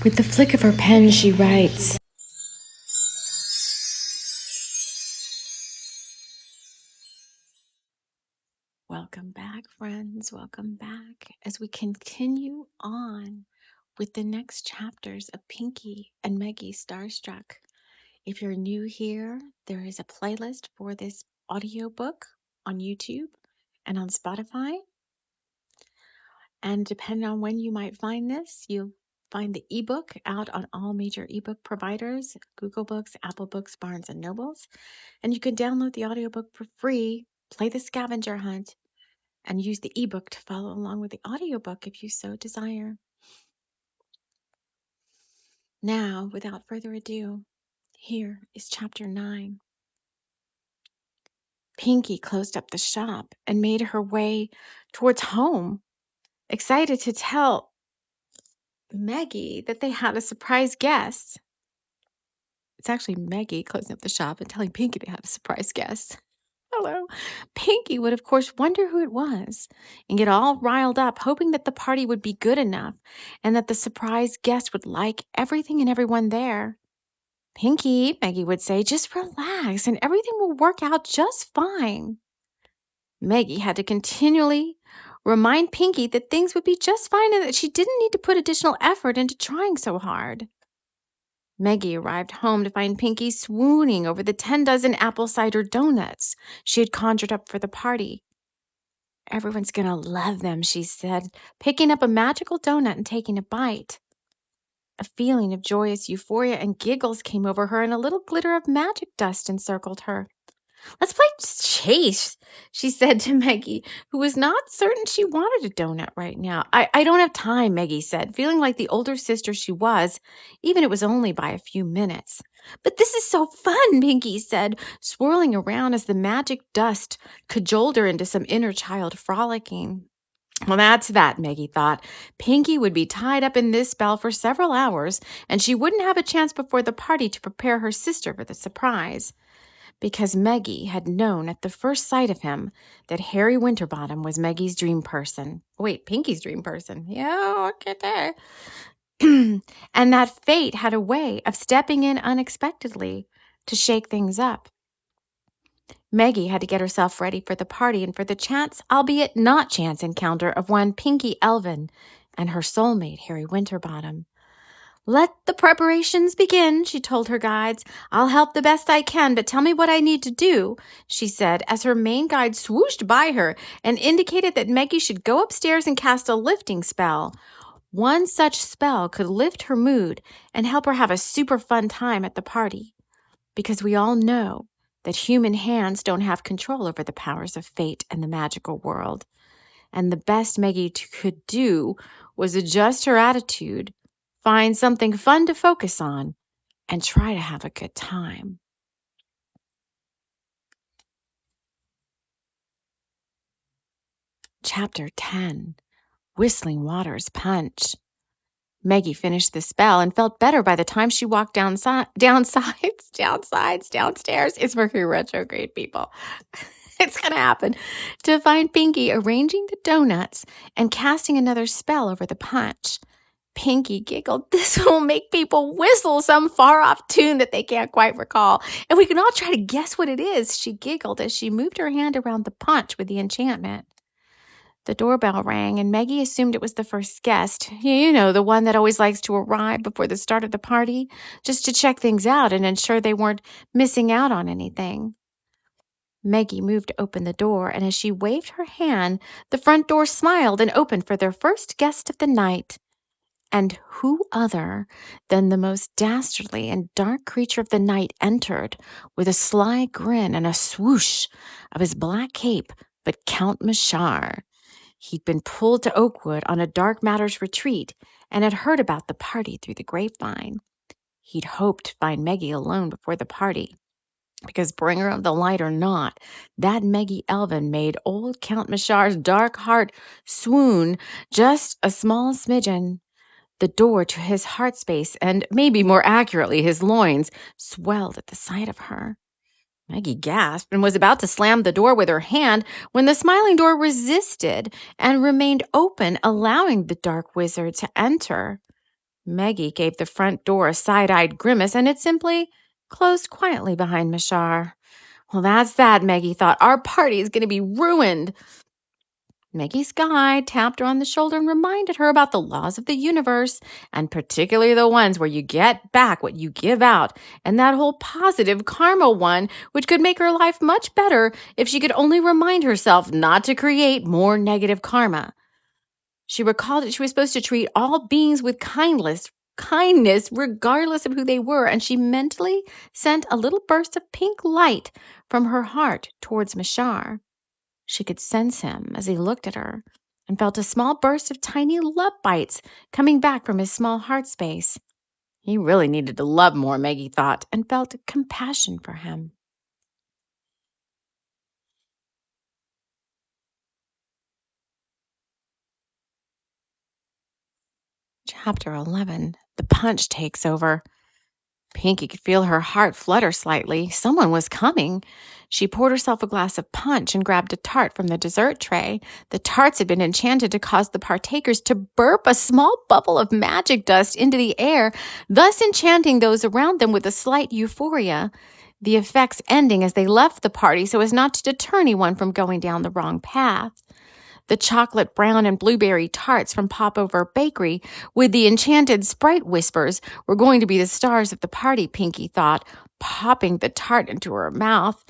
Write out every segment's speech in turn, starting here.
With the flick of her pen, she writes. Welcome back, friends. Welcome back as we continue on with the next chapters of Pinky and Meggy Starstruck. If you're new here, there is a playlist for this audiobook on YouTube and on Spotify. And depending on when you might find this, you'll find the ebook out on all major ebook providers, Google Books, Apple Books, Barnes and Nobles. And you can download the audiobook for free, play the scavenger hunt, and use the ebook to follow along with the audiobook if you so desire. Now, without further ado, here is chapter 9. Pinky closed up the shop and made her way towards home, excited to tell Meggy that they had a surprise guest. It's actually Meggy closing up the shop and telling Pinky they had a surprise guest. Hello. Pinky would, of course, wonder who it was and get all riled up, hoping that the party would be good enough and that the surprise guest would like everything and everyone there. Pinky, Meggy would say, just relax and everything will work out just fine. Meggy had to continually remind Pinky that things would be just fine and that she didn't need to put additional effort into trying so hard. Meggy arrived home to find Pinky swooning over the 10 dozen apple cider donuts she had conjured up for the party. Everyone's going to love them, she said, picking up a magical donut and taking a bite. A feeling of joyous euphoria and giggles came over her, and a little glitter of magic dust encircled her. Let's play chase, she said to Meggy, who was not certain she wanted a donut right now. I don't have time, Meggy said, feeling like the older sister she was, even it was only by a few minutes. But this is so fun, Pinky said, swirling around as the magic dust cajoled her into some inner child frolicking. Well, that's that, Meggy thought. Pinky would be tied up in this spell for several hours, and she wouldn't have a chance before the party to prepare her sister for the surprise. Because Meggy had known at the first sight of him that Harry Winterbottom was Meggy's dream person. Wait, Pinky's dream person. Yeah, okay there. And that fate had a way of stepping in unexpectedly to shake things up. Meggy had to get herself ready for the party and for the chance, albeit not chance, encounter of one Pinky Elvin and her soulmate, Harry Winterbottom. Let the preparations begin, she told her guides. I'll help the best I can, but tell me what I need to do, she said, as her main guide swooshed by her and indicated that Meggy should go upstairs and cast a lifting spell. One such spell could lift her mood and help her have a super fun time at the party. Because we all know that human hands don't have control over the powers of fate and the magical world. And the best Meggy could do was adjust her attitude, find something fun to focus on, and try to have a good time. Chapter 10. Whistling Waters Punch. Meggy finished the spell and felt better by the time she walked downstairs. It's Mercury retrograde, people. It's going to happen. To find Pinky arranging the donuts and casting another spell over the punch. Pinky giggled. This will make people whistle some far-off tune that they can't quite recall. And we can all try to guess what it is, she giggled as she moved her hand around the punch with the enchantment. The doorbell rang, and Meggy assumed it was the first guest. You know, the one that always likes to arrive before the start of the party, just to check things out and ensure they weren't missing out on anything. Meggy moved to open the door, and as she waved her hand, the front door smiled and opened for their first guest of the night. And who other than the most dastardly and dark creature of the night entered, with a sly grin and a swoosh of his black cape, but Count Mashar. He'd been pulled to Oakwood on a Dark Matters retreat and had heard about the party through the grapevine. He'd hoped to find Meggy alone before the party, because bringer of the light or not, that Meggy Elvin made old Count Mashar's dark heart swoon just a small smidgen. The door to his heart space, and maybe more accurately his loins, swelled at the sight of her. Meggy gasped and was about to slam the door with her hand when the smiling door resisted and remained open, allowing the dark wizard to enter. Meggy gave the front door a side-eyed grimace, and it simply closed quietly behind Mashar. Well, that's that, Meggy thought. Our party is going to be ruined. Meggy's guide tapped her on the shoulder and reminded her about the laws of the universe, and particularly the ones where you get back what you give out, and that whole positive karma one, which could make her life much better if she could only remind herself not to create more negative karma. She recalled that she was supposed to treat all beings with kindness regardless of who they were, and she mentally sent a little burst of pink light from her heart towards Mashar. She could sense him as he looked at her and felt a small burst of tiny love bites coming back from his small heart space. He really needed to love more, Meggy thought, and felt compassion for him. Chapter 11. The punch takes over. Pinky could feel her heart flutter slightly. Someone was coming. She poured herself a glass of punch and grabbed a tart from the dessert tray. The tarts had been enchanted to cause the partakers to burp a small bubble of magic dust into the air, thus enchanting those around them with a slight euphoria, the effects ending as they left the party so as not to deter anyone from going down the wrong path. The chocolate brown and blueberry tarts from Popover Bakery with the enchanted Sprite whispers were going to be the stars of the party, Pinky thought, popping the tart into her mouth.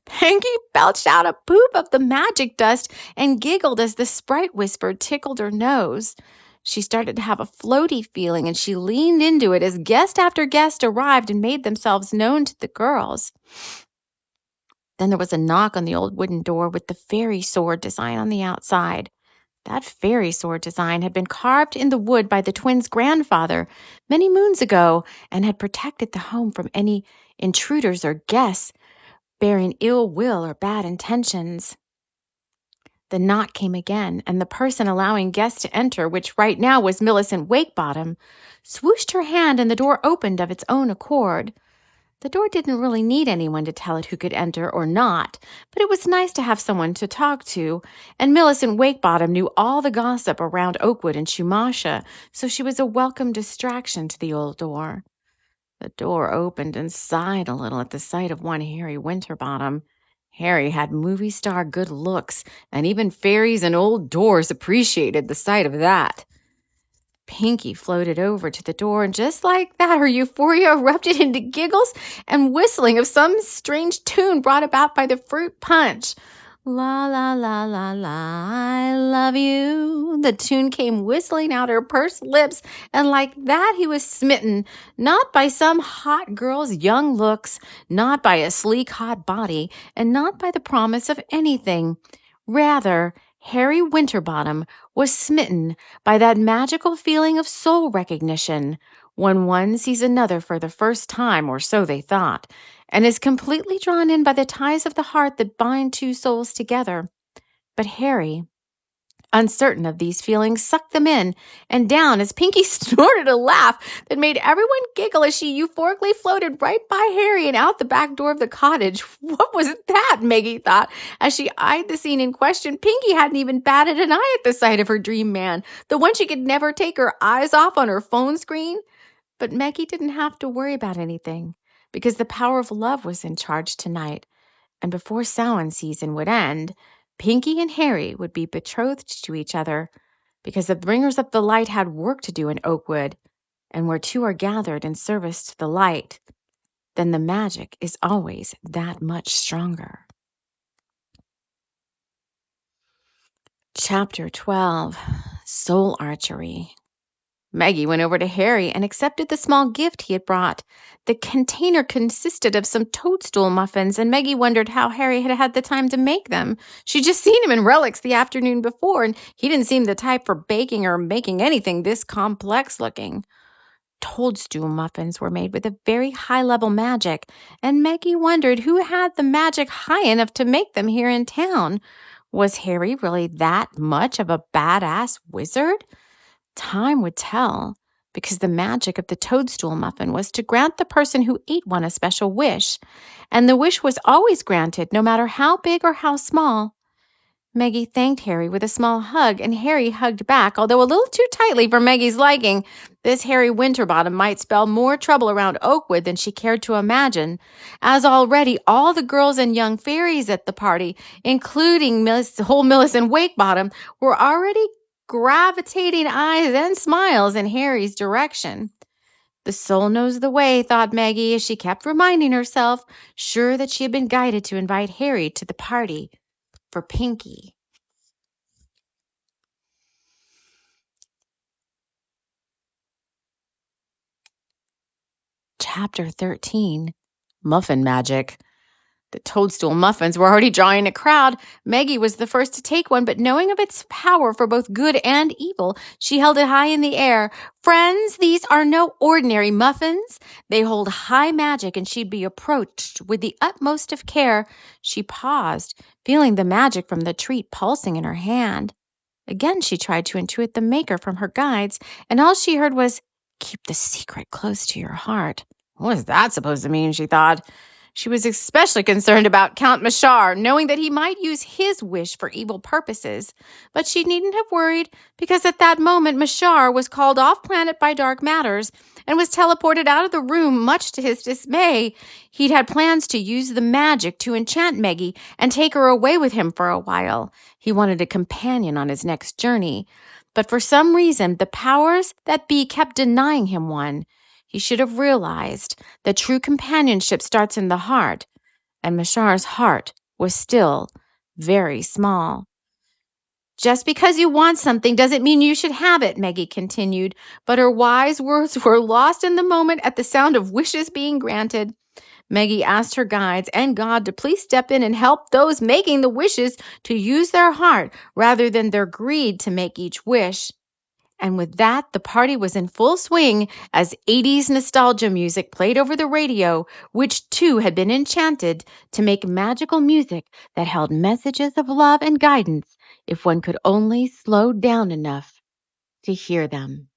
Pinky belched out a poop of the magic dust and giggled as the Sprite whisper tickled her nose. She started to have a floaty feeling, and she leaned into it as guest after guest arrived and made themselves known to the girls. Then there was a knock on the old wooden door with the fairy sword design on the outside. That fairy sword design had been carved in the wood by the twins' grandfather many moons ago and had protected the home from any intruders or guests bearing ill will or bad intentions. The knock came again, and the person allowing guests to enter, which right now was Millicent Wakebottom, swooshed her hand and the door opened of its own accord. The door didn't really need anyone to tell it who could enter or not, but it was nice to have someone to talk to, and Millicent Wakebottom knew all the gossip around Oakwood and Shumasha, so she was a welcome distraction to the old door. The door opened and sighed a little at the sight of one Harry Winterbottom. Harry had movie star good looks, and even fairies and old doors appreciated the sight of that. Pinky floated over to the door, and just like that, her euphoria erupted into giggles and whistling of some strange tune brought about by the fruit punch. La, la, la, la, la, I love you. The tune came whistling out her pursed lips, and like that he was smitten, not by some hot girl's young looks, not by a sleek, hot body, and not by the promise of anything. Rather, Harry Winterbottom was smitten by that magical feeling of soul recognition when one sees another for the first time, or so they thought, and is completely drawn in by the ties of the heart that bind two souls together. But Harry, uncertain of these feelings, sucked them in and down as Pinky snorted a laugh that made everyone giggle as she euphorically floated right by Harry and out the back door of the cottage. What was that? Meggy thought as she eyed the scene in question. Pinky hadn't even batted an eye at the sight of her dream man, the one she could never take her eyes off on her phone screen. But Meggy didn't have to worry about anything because the power of love was in charge tonight, and before Samhain season would end, Pinky and Harry would be betrothed to each other, because the bringers of the light had work to do in Oakwood, and where two are gathered in service to the light, then the magic is always that much stronger. Chapter 12. Soul Archery. Meggy went over to Harry and accepted the small gift he had brought. The container consisted of some toadstool muffins, and Meggy wondered how Harry had had the time to make them. She'd just seen him in relics the afternoon before, and he didn't seem the type for baking or making anything this complex looking. Toadstool muffins were made with a very high-level magic, and Meggy wondered who had the magic high enough to make them here in town. Was Harry really that much of a badass wizard? Time would tell, because the magic of the toadstool muffin was to grant the person who ate one a special wish, and the wish was always granted, no matter how big or how small. Meggy thanked Harry with a small hug, and Harry hugged back, although a little too tightly for Meggy's liking. This Harry Winterbottom might spell more trouble around Oakwood than she cared to imagine, as already all the girls and young fairies at the party, including whole Millicent Wakebottom, were already gravitating eyes and smiles in Harry's direction. The soul knows the way, thought Meggy as she kept reminding herself, sure that she had been guided to invite Harry to the party for Pinky. Chapter 13, Muffin Magic. The toadstool muffins were already drawing a crowd. Meggy was the first to take one, but knowing of its power for both good and evil, she held it high in the air. Friends, these are no ordinary muffins. They hold high magic and should be approached with the utmost of care. She paused, feeling the magic from the treat pulsing in her hand. Again she tried to intuit the maker from her guides, and all she heard was, "Keep the secret close to your heart." What was that supposed to mean, she thought. She was especially concerned about Count Mashar, knowing that he might use his wish for evil purposes. But she needn't have worried, because at that moment Mashar was called off planet by dark matters and was teleported out of the room, much to his dismay. He'd had plans to use the magic to enchant Meggy and take her away with him for a while. He wanted a companion on his next journey. But for some reason, the powers that be kept denying him one. He should have realized that true companionship starts in the heart, and Mashar's heart was still very small. Just because you want something doesn't mean you should have it, Meggy continued, but her wise words were lost in the moment at the sound of wishes being granted. Meggy asked her guides and God to please step in and help those making the wishes to use their heart rather than their greed to make each wish. And with that, the party was in full swing as 80s nostalgia music played over the radio, which too had been enchanted to make magical music that held messages of love and guidance if one could only slow down enough to hear them.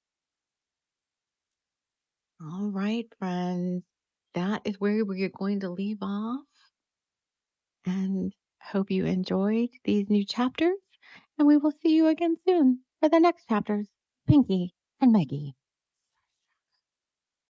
All right, friends, that is where we're going to leave off. And hope you enjoyed these new chapters. And we will see you again soon for the next chapters, Pinky and Meggy.